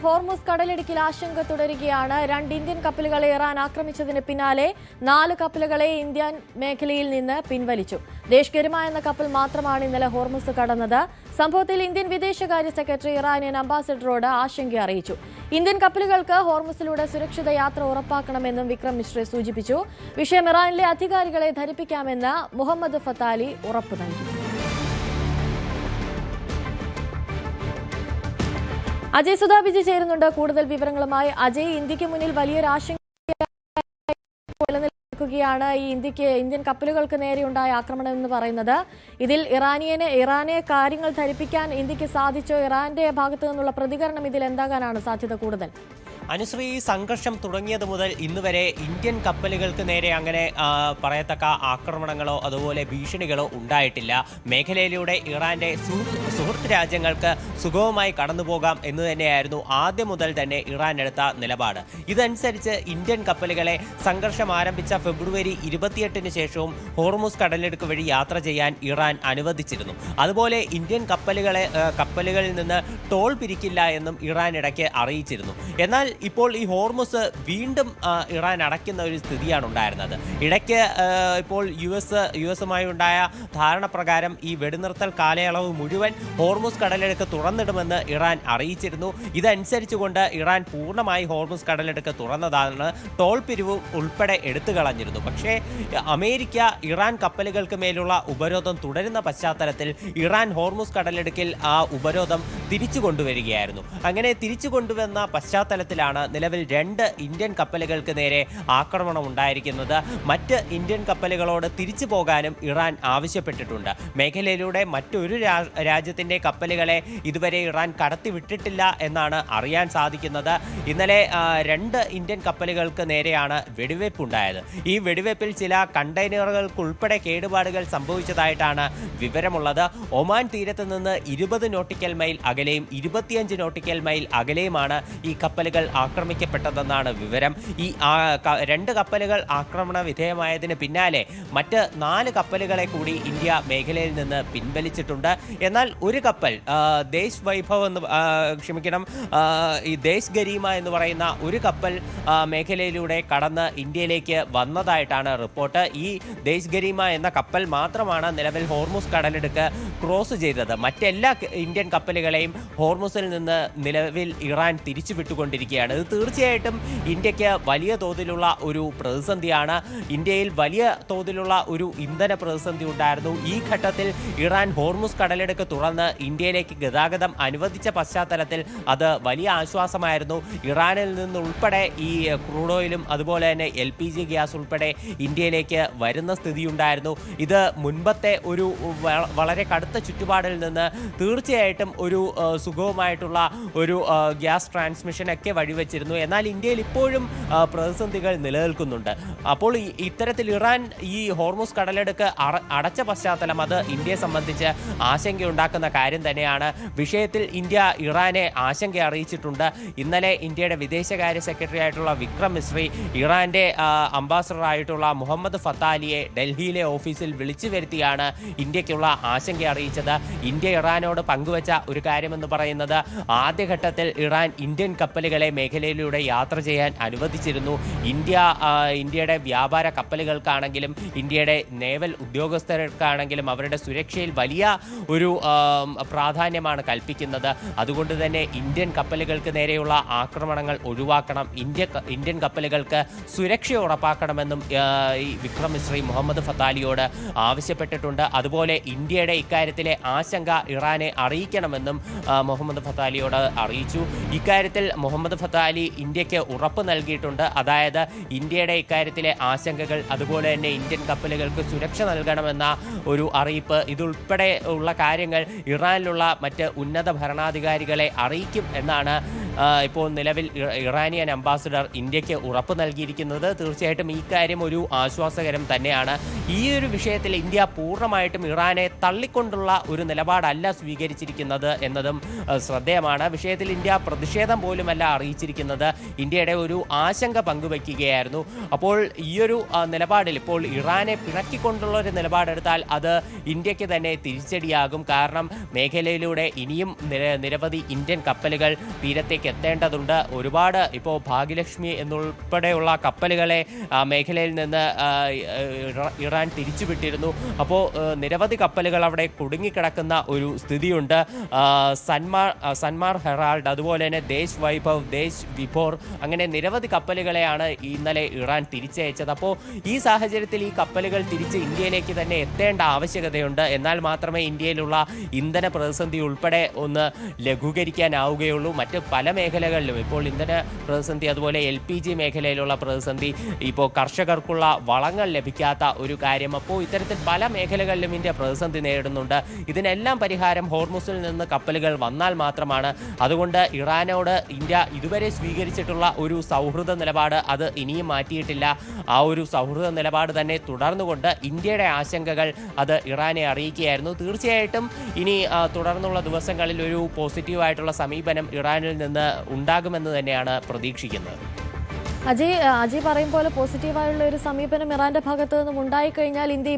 Hormuz കടലിടുക്കിൽ ആശങ്ക തുടരുകയാണ്. 2 ഇന്ത്യൻ കപ്പലുകളെ ഇറാൻ ആക്രമിച്ചതിന് പിന്നാലെ 4 കപ്പലുകളെ ഇന്ത്യൻ മേഖലയിൽ നിന്ന് പിൻവലിച്ചു. ദേശ് ഗരിമ എന്ന കപ്പൽ മാത്രമാണ് ഇന്നലെ ഹോർമുസ് കടന്നത്. സംഭവത്തിൽ ഇന്ത്യൻ വിദേശകാര്യ സെക്രട്ടറി ഇറാനിയൻ അംബാസഡറോട് ആശങ്ക അറിയിച്ചു. ഇന്ത്യൻ കപ്പലുകൾക്ക് ഹോർമുസിലൂടെ സുരക്ഷിത യാത്ര ഉറപ്പാക്കണമെന്നും വിക്രം മിശ്ര സൂചിപ്പിച്ചു. വിഷയം ഇറാനിലെ അധികാരികളെ ധരിപ്പിക്കാമെന്ന് മുഹമ്മദ് ഫത്താലി ഉറപ്പു നൽകി. അജയ് സുധാബിജി ചേരുന്നുണ്ട് കൂടുതൽ വിവരങ്ങളുമായി. അജയ്, ഇന്ത്യക്ക് മുന്നിൽ വലിയൊരു ആശങ്ക നിലനിൽക്കുകയാണ് ഈ ഇന്ത്യൻ കപ്പലുകൾക്ക് നേരെയുണ്ടായ ആക്രമണം എന്ന് പറയുന്നത്. ഇതിൽ ഇറാനെ കാര്യങ്ങൾ ധരിപ്പിക്കാൻ ഇന്ത്യക്ക് സാധിച്ചോ? ഇറാന്റെ ഭാഗത്തു നിന്നുള്ള പ്രതികരണം ഇതിൽ എന്താകാനാണ് സാധ്യത കൂടുതൽ? അനുശ്രീ, സംഘർഷം തുടങ്ങിയത് മുതൽ ഇന്നുവരെ ഇന്ത്യൻ കപ്പലുകൾക്ക് നേരെ അങ്ങനെ പറയത്തക്ക ആക്രമണങ്ങളോ അതുപോലെ ഭീഷണികളോ ഉണ്ടായിട്ടില്ല. മേഖലയിലൂടെ ഇറാന്റെ സുഹൃത്ത് രാജ്യങ്ങൾക്ക് സുഗമമായി കടന്നുപോകാം എന്ന് തന്നെയായിരുന്നു ആദ്യം മുതൽ തന്നെ ഇറാൻ എടുത്ത നിലപാട്. ഇതനുസരിച്ച് ഇന്ത്യൻ കപ്പലുകളെ സംഘർഷം ആരംഭിച്ച ഫെബ്രുവരി 28-ന് ശേഷവും ഹോർമുസ് കടലിടുക്ക് വഴി യാത്ര ചെയ്യാൻ ഇറാൻ അനുവദിച്ചിരുന്നു. അതുപോലെ ഇന്ത്യൻ കപ്പലുകളിൽ നിന്ന് ടോൾ പിരിക്കില്ല എന്നും ഇറാൻ ഇടയ്ക്ക് അറിയിച്ചിരുന്നു. എന്നാൽ ഇപ്പോൾ ഈ ഹോർമുസ് വീണ്ടും ഇറാൻ അടയ്ക്കുന്ന ഒരു സ്ഥിതിയാണ് ഉണ്ടായിരുന്നത്. ഇടയ്ക്ക് ഇപ്പോൾ യു എസുമായി ഉണ്ടായ ധാരണ പ്രകാരം ഈ വെടിനിർത്തൽ കാലയളവ് മുഴുവൻ ഹോർമുസ് കടലിടുക്ക് തുറന്നിടുമെന്ന് ഇറാൻ അറിയിച്ചിരുന്നു. ഇതനുസരിച്ചുകൊണ്ട് ഇറാൻ പൂർണ്ണമായി ഹോർമുസ് കടലിടുക്ക് തുറന്നതാണ്. ടോൾ പിരിവ് ഉൾപ്പെടെ എടുത്തു കളഞ്ഞിരുന്നു. പക്ഷേ അമേരിക്ക ഇറാൻ കപ്പലുകൾക്ക് മേലുള്ള ഉപരോധം തുടരുന്ന പശ്ചാത്തലത്തിൽ ഇറാൻ ഹോർമുസ് കടലിടുക്കിൽ ആ ഉപരോധം തിരിച്ചു കൊണ്ടുവരികയായിരുന്നു. അങ്ങനെ തിരിച്ചു കൊണ്ടുവന്ന പശ്ചാത്തലത്തിലാണ് നിലവിൽ 2 ഇന്ത്യൻ കപ്പലുകൾക്ക് നേരെ ആക്രമണം ഉണ്ടായിരിക്കുന്നത്. മറ്റ് ഇന്ത്യൻ കപ്പലുകളോട് തിരിച്ചു പോകാനും ഇറാൻ ആവശ്യപ്പെട്ടിട്ടുണ്ട്. മേഖലയിലൂടെ മറ്റൊരു രാജ്യത്തിന്റെ കപ്പലുകളെ ഇതുവരെ ഇറാൻ കടത്തിവിട്ടിട്ടില്ല എന്നാണ് അറിയാൻ സാധിക്കുന്നത്. ഇന്നലെ 2 ഇന്ത്യൻ കപ്പലുകൾക്ക് നേരെയാണ് വെടിവയ്പ് ഉണ്ടായത്. ഈ വെടിവയ്പിൽ ചില കണ്ടെയ്നറുകൾക്കുൾപ്പെടെ കേടുപാടുകൾ സംഭവിച്ചതായിട്ടാണ് വിവരമുള്ളത്. ഒമാൻ തീരത്ത് നിന്ന് 20 നോട്ടിക്കൽ മൈൽ അകലെയും 25 നോട്ടിക്കൽ മൈൽ അകലെയുമാണ് ഈ കപ്പലുകൾ ആക്രമിക്കപ്പെട്ടതെന്നാണ് വിവരം. ഈ 2 കപ്പലുകൾ ആക്രമണ വിധേയമായതിന് പിന്നാലെ മറ്റ് 4 കപ്പലുകളെ കൂടി ഇന്ത്യ മേഖലയിൽ നിന്ന് പിൻവലിച്ചിട്ടുണ്ട്. എന്നാൽ ഒരു കപ്പൽ ദേശ് വൈഭവ് ഈ ദേശ് ഗരീമ എന്ന് പറയുന്ന ഒരു കപ്പൽ മേഖലയിലൂടെ കടന്ന് ഇന്ത്യയിലേക്ക് വന്നതായിട്ടാണ് റിപ്പോർട്ട്. ഈ ദേശ് ഗരീമ എന്ന കപ്പൽ മാത്രമാണ് നിലവിൽ ഹോർമുസ് കടലിടുക്ക് ക്രോസ് ചെയ്തത്. മറ്റെല്ലാ ഇന്ത്യൻ കപ്പലുകളെയും ഹോർമുസിൽ നിന്ന് നിലവിൽ ഇറാൻ തിരിച്ചു വിട്ടുകൊണ്ടിരിക്കുകയാണ്. ഇത് തീർച്ചയായിട്ടും ഇന്ത്യക്ക് വലിയ തോതിലുള്ള ഒരു പ്രതിസന്ധിയാണ്. ഇന്ത്യയിൽ വലിയ തോതിലുള്ള ഒരു ഇന്ധന പ്രതിസന്ധി ഉണ്ടായിരുന്നു. ഈ ഘട്ടത്തിൽ ഇറാൻ ഹോർമുസ് കടലിടുക്ക് തുറന്ന് ഇന്ത്യയിലേക്ക് ഗതാഗതം അനുവദിച്ച പശ്ചാത്തലത്തിൽ അത് വലിയ ആശ്വാസമായിരുന്നു. ഇറാനിൽ നിന്നുൾപ്പെടെ ഈ ക്രൂഡ് ഓയിലും അതുപോലെ തന്നെ LPG ഗ്യാസ് ഉൾപ്പെടെ ഇന്ത്യയിലേക്ക് വരുന്ന സ്ഥിതിയുണ്ടായിരുന്നു. ഇത് മുൻപത്തെ ഒരു വളരെ കടുത്ത ചുറ്റുപാടിൽ നിന്ന് തീർച്ചയായിട്ടും ഒരു സുഗമമായിട്ടുള്ള ഒരു ഗ്യാസ് ട്രാൻസ്മിഷൻ ഒക്കെ വഴിവെച്ചിരുന്നു. എന്നാൽ ഇന്ത്യയിൽ ഇപ്പോഴും പ്രതിസന്ധികൾ നിലനിൽക്കുന്നുണ്ട്. അപ്പോൾ ഇത്തരത്തിൽ ഇറാൻ ഈ ഹോർമുസ് കടലിടുക്ക് അടച്ച പശ്ചാത്തലം അത് ഇന്ത്യയെ സംബന്ധിച്ച് ആശങ്കയുണ്ടാക്കുന്ന കാര്യം തന്നെയാണ്. വിഷയത്തിൽ ഇന്ത്യ ഇറാനെ ആശങ്ക അറിയിച്ചിട്ടുണ്ട്. ഇന്നലെ ഇന്ത്യയുടെ വിദേശകാര്യ സെക്രട്ടറി ആയിട്ടുള്ള വിക്രം മിശ്രി ഇറാന്റെ അംബാസഡറായിട്ടുള്ള മുഹമ്മദ് ഫത്താലിയെ ഡൽഹിയിലെ ഓഫീസിൽ വിളിച്ചു വരുത്തിയാണ് ഇന്ത്യക്കുള്ള ആശങ്ക അറിയിച്ചത്. ഇന്ത്യ ഇറാനോട് പങ്കുവച്ച ഒരു കാര്യമെന്ന് പറയുന്നത് ആദ്യഘട്ടത്തിൽ ഇറാൻ ഇന്ത്യൻ കപ്പലുകളെ മേഖലയിലൂടെ യാത്ര ചെയ്യാൻ അനുവദിച്ചിരുന്നു. ഇന്ത്യയുടെ വ്യാപാര കപ്പലുകൾക്കാണെങ്കിലും ഇന്ത്യയുടെ നേവൽ ഉദ്യോഗസ്ഥർക്കാണെങ്കിലും അവരുടെ സുരക്ഷയിൽ വലിയ ഒരു പ്രാധാന്യമാണ് കൽപ്പിക്കുന്നത്. അതുകൊണ്ട് തന്നെ ഇന്ത്യൻ കപ്പലുകൾക്ക് നേരെയുള്ള ആക്രമണങ്ങൾ ഒഴിവാക്കണം, ഇന്ത്യൻ കപ്പലുകൾക്ക് സുരക്ഷ ഉറപ്പാക്കണമെന്നും ഈ വിക്രം മിശ്രി മുഹമ്മദ് ഫത്താലിയോട് ആവശ്യപ്പെട്ടിട്ടുണ്ട്. അതുപോലെ ഇന്ത്യയുടെ ഇക്കാര്യത്തിലെ ആശങ്ക ഇറാനെ അറിയിക്കണമെന്നും മുഹമ്മദ് ഫത്താലിയോട് അറിയിച്ചു. ഇക്കാര്യത്തിൽ മുഹമ്മദ് ഫത്താലി ഇന്ത്യക്ക് ഉറപ്പ് നൽകിയിട്ടുണ്ട്. അതായത് ഇന്ത്യയുടെ ഇക്കാര്യത്തിലെ ആശങ്കകൾ അതുപോലെ തന്നെ ഇന്ത്യൻ കപ്പലുകൾക്ക് സുരക്ഷ നൽകണമെന്ന ഒരു അറിയിപ്പ് ഇതുൾപ്പെടെ ഉള്ള കാര്യങ്ങൾ ഇറാനിലുള്ള മറ്റ് ഉന്നത ഭരണാധികാരികളെ അറിയിക്കും എന്നാണ് ഇപ്പോൾ നിലവിൽ ഇറാനിയൻ അംബാസഡർ ഇന്ത്യക്ക് ഉറപ്പ് നൽകിയിരിക്കുന്നത്. തീർച്ചയായിട്ടും ഈ കാര്യം ഒരു ആശ്വാസകരം തന്നെയാണ്. ഈ ഒരു വിഷയത്തിൽ ഇന്ത്യ പൂർണ്ണമായിട്ടും ഇറാനെ തള്ളിക്കൊണ്ടുള്ള ഒരു നിലപാടല്ല സ്വീകരിച്ചിരിക്കുന്നത് എന്നതും ശ്രദ്ധേയമാണ്. വിഷയത്തിൽ ഇന്ത്യ പ്രതിഷേധം പോലുമല്ല അറിയിച്ചിരിക്കുന്നത്, ഇന്ത്യയുടെ ഒരു ആശങ്ക പങ്കുവയ്ക്കുകയായിരുന്നു. അപ്പോൾ ഈയൊരു നിലപാടിൽ ഇപ്പോൾ ഇറാനെ പിണക്കിക്കൊണ്ടുള്ള ഒരു നിലപാടെടുത്താൽ അത് ഇന്ത്യക്ക് തന്നെ തിരിച്ചടിയാകും. കാരണം മേഖലയിലൂടെ ഇനിയും നിരവധി ഇന്ത്യൻ കപ്പലുകൾ തീരത്തേക്ക് ഇന്ത്യയിലേക്ക് എത്തേണ്ടതുണ്ട്. ഒരുപാട് ഇപ്പോൾ ഭാഗ്യലക്ഷ്മി എന്നുൾപ്പെടെയുള്ള കപ്പലുകളെ മേഖലയിൽ നിന്ന് ഇറാൻ തിരിച്ചുവിട്ടിരുന്നു. അപ്പോൾ നിരവധി കപ്പലുകൾ അവിടെ കുടുങ്ങിക്കിടക്കുന്ന ഒരു സ്ഥിതിയുണ്ട്. സൻമാർ ഹെറാൾഡ്, അതുപോലെ തന്നെ ദേശ് വൈഭവ്, ദേശ് വിഭോർ, അങ്ങനെ നിരവധി കപ്പലുകളെയാണ് ഇന്നലെ ഇറാൻ തിരിച്ചയച്ചത്. അപ്പോൾ ഈ സാഹചര്യത്തിൽ ഈ കപ്പലുകൾ തിരിച്ച് ഇന്ത്യയിലേക്ക് തന്നെ എത്തേണ്ട ആവശ്യകതയുണ്ട്. എന്നാൽ മാത്രമേ ഇന്ത്യയിലുള്ള ഇന്ധന പ്രതിസന്ധി ഉൾപ്പെടെ ഒന്ന് ലഘൂകരിക്കാനാവുകയുള്ളൂ. മറ്റ് പല മേഖലകളിലും ഇപ്പോൾ ഇന്ധന പ്രതിസന്ധി, അതുപോലെ LPG മേഖലയിലുള്ള പ്രതിസന്ധി, ഇപ്പോൾ കർഷകർക്കുള്ള വളങ്ങൾ ലഭിക്കാത്ത ഒരു കാര്യം, അപ്പോൾ ഇത്തരത്തിൽ പല മേഖലകളിലും ഇന്ത്യ പ്രതിസന്ധി നേരിടുന്നുണ്ട്. ഇതിനെല്ലാം പരിഹാരം ഹോർമുസിൽ നിന്ന് കപ്പലുകൾ വന്നാൽ മാത്രമാണ്. അതുകൊണ്ട് ഇറാനോട് ഇന്ത്യ ഇതുവരെ സ്വീകരിച്ചിട്ടുള്ള ഒരു സൗഹൃദ നിലപാട് അത് ഇനിയും മാറ്റിയിട്ടില്ല. ആ ഒരു സൗഹൃദ നിലപാട് തന്നെ തുടർന്നുകൊണ്ട് ഇന്ത്യയുടെ ആശങ്കകൾ അത് ഇറാനെ അറിയിക്കുകയായിരുന്നു. തീർച്ചയായിട്ടും ഇനി തുടർന്നുള്ള ദിവസങ്ങളിൽ ഒരു പോസിറ്റീവായിട്ടുള്ള സമീപനം ഇറാനിൽ നിന്ന് ഉണ്ടാകുമെന്ന് തന്നെയാണ് പ്രതീക്ഷിക്കുന്നത്. അജയ് പറയും പോലെ പോസിറ്റീവായുള്ള ഒരു സമീപനം ഇറാന്റെ ഭാഗത്തു നിന്നും ഉണ്ടായിക്കഴിഞ്ഞാൽ ഇന്ത്യ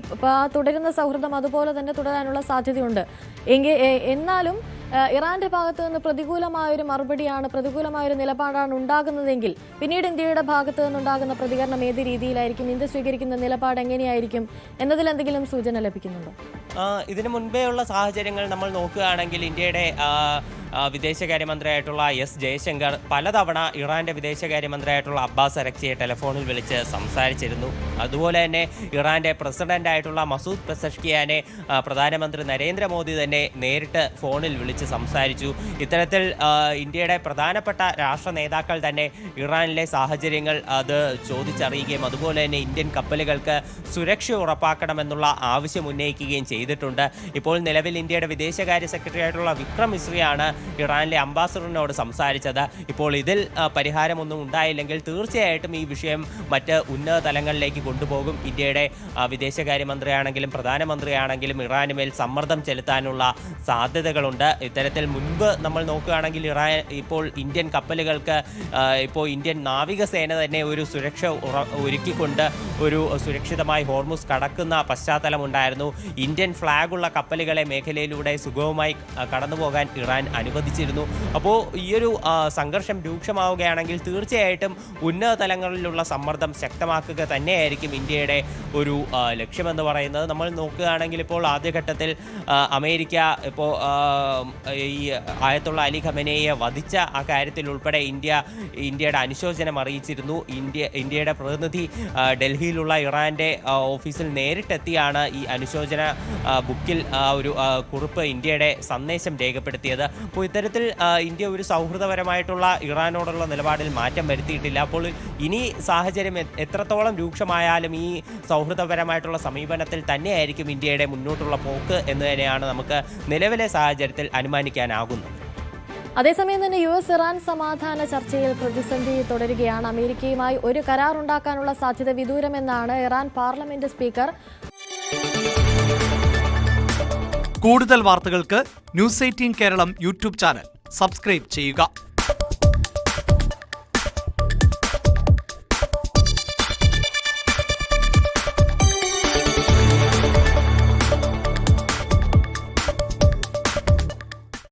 തുടരുന്ന സൗഹൃദം അതുപോലെ തന്നെ തുടരാനുള്ള സാധ്യതയുണ്ട്. എന്നാലും ഇറാന്റെ ഭാഗത്തു നിന്ന് പ്രതികൂലമായൊരു മറുപടിയാണ്, പ്രതികൂലമായൊരു നിലപാടാണ് ഉണ്ടാകുന്നതെങ്കിൽ പിന്നീട് ഇന്ത്യയുടെ ഭാഗത്തു നിന്നുണ്ടാകുന്ന പ്രതികരണം ഏത് രീതിയിലായിരിക്കും, ഇന്ത്യ സ്വീകരിക്കുന്ന നിലപാട് എങ്ങനെയായിരിക്കും എന്നതിൽ എന്തെങ്കിലും സൂചന ലഭിക്കുന്നുണ്ടോ? ഇതിനു മുൻപേ ഉള്ള സാഹചര്യങ്ങൾ നമ്മൾ നോക്കുകയാണെങ്കിൽ ഇന്ത്യയുടെ വിദേശകാര്യമന്ത്രിയായിട്ടുള്ള എസ് ജയശങ്കർ പലതവണ ഇറാന്റെ വിദേശകാര്യമന്ത്രിയായിട്ടുള്ള അബ്ബാസ് അരക്ചിയെ ടെലിഫോണിൽ വിളിച്ച് സംസാരിച്ചിരുന്നു. അതുപോലെ തന്നെ ഇറാന്റെ പ്രസിഡന്റായിട്ടുള്ള മസൂദ് പെസഷ്കിയാനെ പ്രധാനമന്ത്രി നരേന്ദ്രമോദി തന്നെ നേരിട്ട് ഫോണിൽ വിളിച്ച് സംസാരിച്ചു. ഇത്തരത്തിൽ ഇന്ത്യയുടെ പ്രധാനപ്പെട്ട രാഷ്ട്ര നേതാക്കൾ തന്നെ ഇറാനിലെ സാഹചര്യങ്ങൾ അത് ചോദിച്ചറിയുകയും അതുപോലെ തന്നെ ഇന്ത്യൻ കപ്പലുകൾക്ക് സുരക്ഷ ഉറപ്പാക്കണമെന്നുള്ള ആവശ്യം ഉന്നയിക്കുകയും ചെയ്തിട്ടുണ്ട്. ഇപ്പോൾ നിലവിൽ ഇന്ത്യയുടെ വിദേശകാര്യ സെക്രട്ടറി ആയിട്ടുള്ള വിക്രം മിശ്രയാണ് ഇറാനിലെ അംബാസഡറിനോട് സംസാരിച്ചത്. ഇപ്പോൾ ഇതിൽ പരിഹാരമൊന്നും ഉണ്ടായില്ലെങ്കിൽ തീർച്ചയായിട്ടും ഈ വിഷയം മറ്റ് ഉന്നത തലങ്ങളിലേക്ക് കൊണ്ടുപോകും. ഇന്ത്യയുടെ വിദേശകാര്യമന്ത്രിയാണെങ്കിലും പ്രധാനമന്ത്രിയാണെങ്കിലും ഇറാന് മേൽ സമ്മർദ്ദം ചെലുത്താനുള്ള സാധ്യതകളുണ്ട്. ഇത്തരത്തിൽ മുൻപ് നമ്മൾ നോക്കുകയാണെങ്കിൽ ഇറാൻ ഇപ്പോൾ ഇന്ത്യൻ കപ്പലുകൾക്ക് ഇപ്പോൾ ഇന്ത്യൻ നാവികസേന തന്നെ ഒരു സുരക്ഷ ഒരുക്കിക്കൊണ്ട് ഒരു സുരക്ഷിതമായി ഹോർമുസ് കടക്കുന്ന പശ്ചാത്തലമുണ്ടായിരുന്നു. ഇന്ത്യൻ ഫ്ലാഗുള്ള കപ്പലുകളെ മേഖലയിലൂടെ സുഗമമായി കടന്നുപോകാൻ ഇറാൻ അനുവദിച്ചിരുന്നു. അപ്പോൾ ഈയൊരു സംഘർഷം രൂക്ഷമാവുകയാണെങ്കിൽ തീർച്ചയായിട്ടും ഉന്നത തലങ്ങളിലുള്ള സമ്മർദ്ദം ശക്തമാക്കുക തന്നെയായിരിക്കും ഇന്ത്യയുടെ ഒരു ലക്ഷ്യമെന്ന് പറയുന്നത്. നമ്മൾ നോക്കുകയാണെങ്കിൽ ഇപ്പോൾ ആദ്യഘട്ടത്തിൽ അമേരിക്ക ഇപ്പോൾ ഈ ആയത്തുള്ള അലി ഖമനേയെ വധിച്ച ആ കാര്യത്തിൽ ഉൾപ്പെടെ ഇന്ത്യയുടെ അനുശോചനം അറിയിച്ചിരുന്നു. ഇന്ത്യയുടെ പ്രതിനിധി ഡൽഹിയിലുള്ള ഇറാന്റെ ഓഫീസിൽ നേരിട്ടെത്തിയാണ് ഈ അനുശോചന ബുക്കിൽ ഒരു കുറിപ്പ് ഇന്ത്യയുടെ സന്ദേശം രേഖപ്പെടുത്തിയത്. അപ്പോൾ ഇത്തരത്തിൽ ഇന്ത്യ ഒരു സൗഹൃദപരമായിട്ടുള്ള ഇറാനോടുള്ള നിലപാടിൽ മാറ്റം വരുത്തിയിട്ടില്ല. അപ്പോൾ ഇനി സാഹചര്യം എത്രത്തോളം രൂക്ഷമായാലും ഈ സൗഹൃദപരമായിട്ടുള്ള സമീപനത്തിൽ തന്നെയായിരിക്കും ഇന്ത്യയുടെ മുന്നോട്ടുള്ള പോക്ക് എന്ന് തന്നെയാണ് നമുക്ക് നിലവിലെ സാഹചര്യത്തിൽ അനുമാനിക്കാനാകുന്നത്. അതേസമയം തന്നെ US ഇറാൻ സമാധാന ചർച്ചയിൽ പ്രതിസന്ധി തുടരുകയാണ്. അമേരിക്കയുമായി ഒരു കരാർ ഉണ്ടാക്കാനുള്ള സാധ്യത വിദൂരമെന്നാണ് ഇറാൻ പാർലമെന്റ് സ്പീക്കർ. കൂടുതൽ വാർത്തകൾക്ക് News 18 Keralam YouTube channel subscribe ചെയ്യുക.